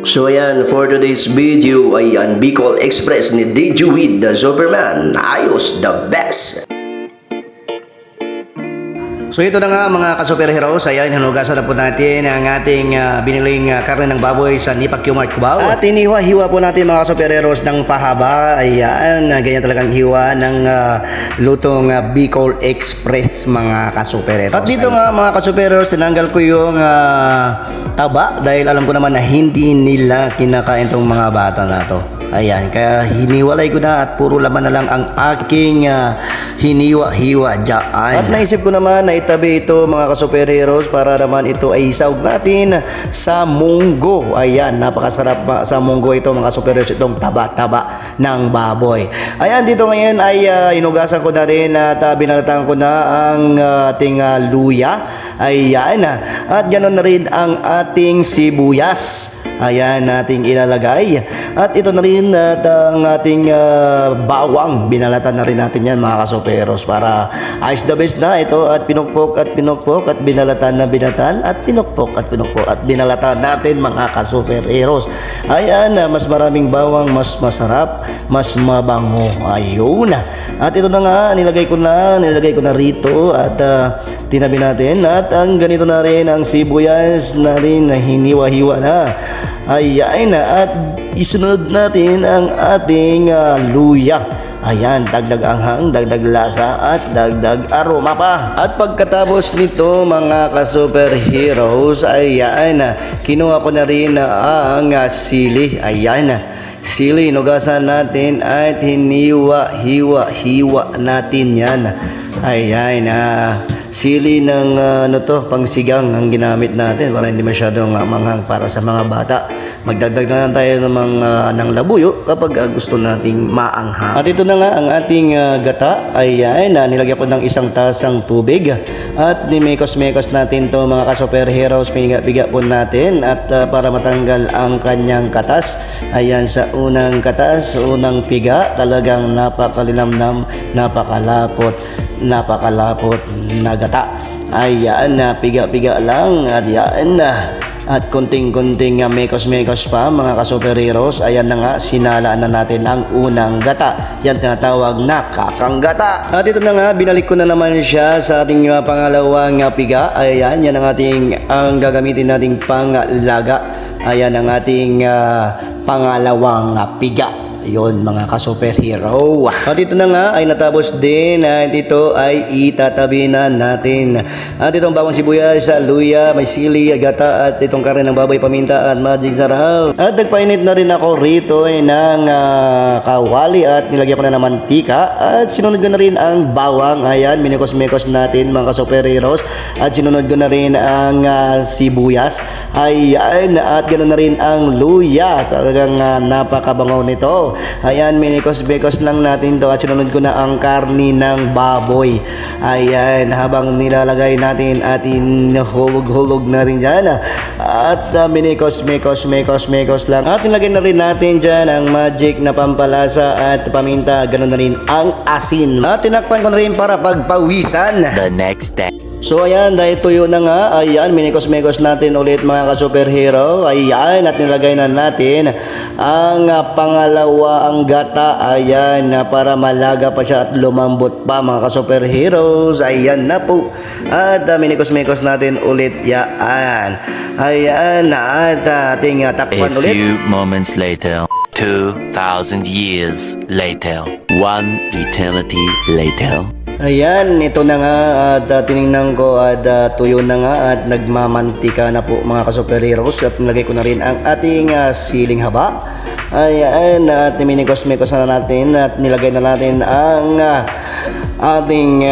So ayan, for today's video, ayan, Bicol Express ni DJ with the Superman. Ayos, the best! So ito na nga mga ka-superheroes, ayan, hinugasan na po natin ang ating biniling karne ng baboy sa Nipak Q-Mart Cubao. At inihiwa-hiwa po natin mga ka-superheroes ng pahaba, ayan, ganyan talagang hiwa ng lutong Bicol Express mga ka-superheroes. At dito nga mga ka-superheroes, tinanggal ko yung taba dahil alam ko naman na hindi nila kinakain tong mga bata na to. Ayan, kaya hiniwalay ko na at puro laman na lang ang aking hiniwa-hiwa dyan. At naisip ko naman na itabi ito mga ka-superheroes para naman ito ay isaog natin sa munggo. Ayan, napakasarap sa munggo ito mga ka-superheroes, itong taba-taba ng baboy. Ayan, dito ngayon ay inugasan ko na rin at binalatan ko na ang ating luya. Ayan, at ganoon na rin ang ating sibuyas. Ayan, nating ilalagay. At ito na rin at ang ating bawang. Binalatan na rin natin yan mga ka-superheroes para ayos the best na ito. At pinukpok at pinukpok at binalatan na binatan at pinukpok at pinukpok at binalatan natin mga ka-superheroes. Ayan, mas maraming bawang, mas masarap, mas mabango. Ayun. At ito na nga, nilagay ko na rito at tinabi natin. At ang ganito na rin ang sibuyas na rin na hiniwa-hiwa na. Ayan, at isunod natin ang ating luya. Ayan, dagdag anghang, dagdag lasa at dagdag aroma pa. At pagkatapos nito mga ka-superheroes, ayan, kinuha ko na rin ang sili. Ayan, sili, inugasan natin at hiniwa-hiwa natin yan. Ayan, sili ng pangsigang ang ginamit natin para hindi masyadong manghang para sa mga bata. Magdagdag na lang tayo ng labuyo kapag gusto nating maanghang. At ito na nga ang ating gata. Ayan, nilagyan ko ng isang tasang tubig. At nimekos-mekos natin to mga ka-superheroes. Piga-piga po natin at para matanggal ang kanyang katas. Ayan, sa unang katas, unang piga, talagang napakalinamnam, napakalapot na gata. Ayan, piga-piga lang at yan at kunting-kunting mekos-mekos pa mga ka-superheroes. Ayan na nga, sinalaan na natin ang unang gata. Yan tinatawag na kakanggata. At ito na nga, binalik ko na naman siya sa ating pangalawang piga. Ayan, yan ang gagamitin nating panglaga. Ayan ang ating pangalawang piga. Ayun mga ka-superhero. At ito na nga ay natapos din at ito ay itatabi na natin. At itong bawang sibuyas, luya, may sili, gata at itong karne ng baboy, paminta at magic sarap. At nagpainit na rin ako rito ng kawali at nilagyan ko na ng mantika at sinunod ko na rin ang bawang. Ayan, minikos-mikos natin mga ka-superheroes at sinunod ko na rin ang sibuyas. Ayan, at ganoon na rin ang luya. Talagang napakabangaw nito. Ayan, minikos-bekos lang natin to at sinunod ko na ang karni ng baboy. Ayan, habang nilalagay natin at hulog-hulog natin dyan at minikos-mekos lang at nilagay na rin natin dyan ang magic na pampalasa at paminta, ganoon na rin ang asin at tinakpan ko na rin para pagpawisan. The next day. So ayan, dahil tuyo na nga, ayan, minikos-mekos natin ulit mga ka-superhero. Ayan, at nilagay na natin ang pangalawa, ang gata. Ayan, para malaga pa siya at lumambot pa mga ka-superheroes. Ayan na po. At minikos-mekos natin ulit yan. Ayan, at ating takpan A ulit. few moments later. 2,000 years later. 1 eternity later. Ayan, ito na nga at tinignan ko at tuyo na nga at nagmamantika na po mga ka-superheroes at nilagay ko na rin ang ating siling haba. Ayan, at minikos-mekos na natin at nilagay na natin ang ating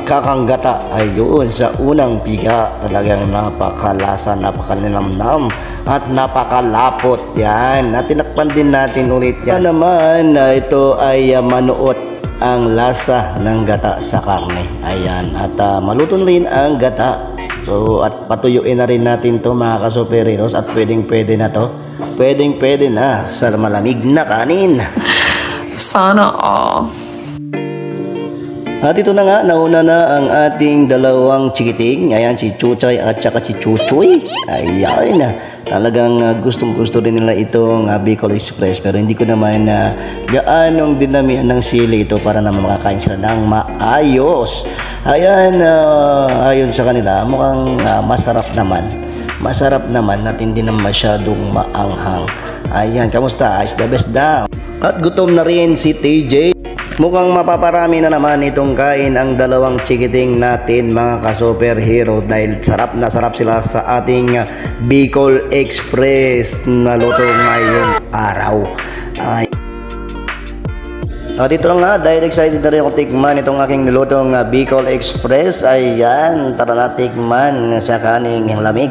kakanggata. Ayun, sa unang piga, talagang napakalasa, napakalinamnam at napakalapot yan. At tinakpan din natin ulit yan. Naman, ito ay manuot ang lasa ng gata sa karne. Ayan, at maluto rin ang gata. So, at patuyuin na rin natin to mga ka-superheroes at pwedeng-pwede na to. Pwedeng-pwede na sa malamig na kanin. Sana all. At ito na nga, nauna na ang ating dalawang chikiting. Ayan, si Chuchay at saka si Chuchoy. Ayan, Talagang gustong gusto rin nila itong Bicol Express, pero hindi ko naman gaanong dinamihan ng sili ito para naman makakain sila ng maayos. Ayan, ayon sa kanila mukhang masarap naman at hindi naman masyadong maanghang. Ayan, kamusta? Is the best daw. At gutom na rin si TJ. Mukhang mapaparami na naman itong kain ang dalawang chikiting natin mga ka-superhero dahil sarap na sarap sila sa ating Bicol Express na luto ngayong araw. At ito na nga, dahil excited na rin ako tikman itong aking nilutong Bicol Express. Ayan, tara na tikman sa kaning lamig.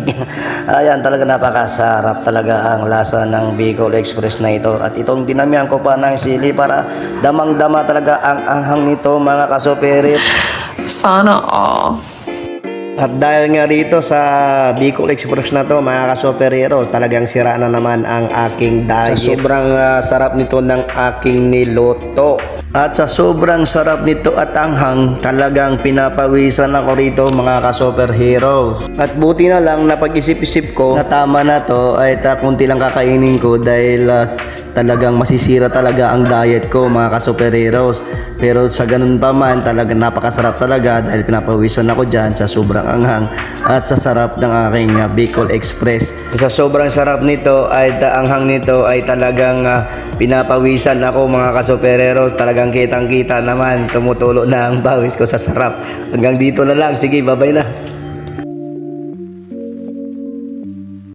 Ayan, talaga napakasarap talaga ang lasa ng Bicol Express na ito. At itong dinamihan ko pa ng sili para damang-dama talaga ang anghang nito mga kasuperit. Sana all. At dahil nga rito sa Bicol Express na to mga ka-superhero, talagang sira na naman ang aking diet. Sa sobrang sarap nito ng aking niluto. At sa sobrang sarap nito at anghang, talagang pinapawisan ako rito mga ka-superhero. At buti na lang na pag-isip-isip ko na tama na to ay kunti lang kakainin ko dahil talagang masisira talaga ang diet ko mga ka-superheroes. Pero sa ganun pa man, talagang napakasarap talaga dahil pinapawisan ako dyan sa sobrang anghang at sa sarap ng aking Bicol Express. Sa sobrang sarap nito ay anghang nito ay talagang pinapawisan ako mga ka-superheroes. Talagang kitang kita naman, tumutulo na ang bawis ko sa sarap. Hanggang dito na lang, sige, bye-bye na.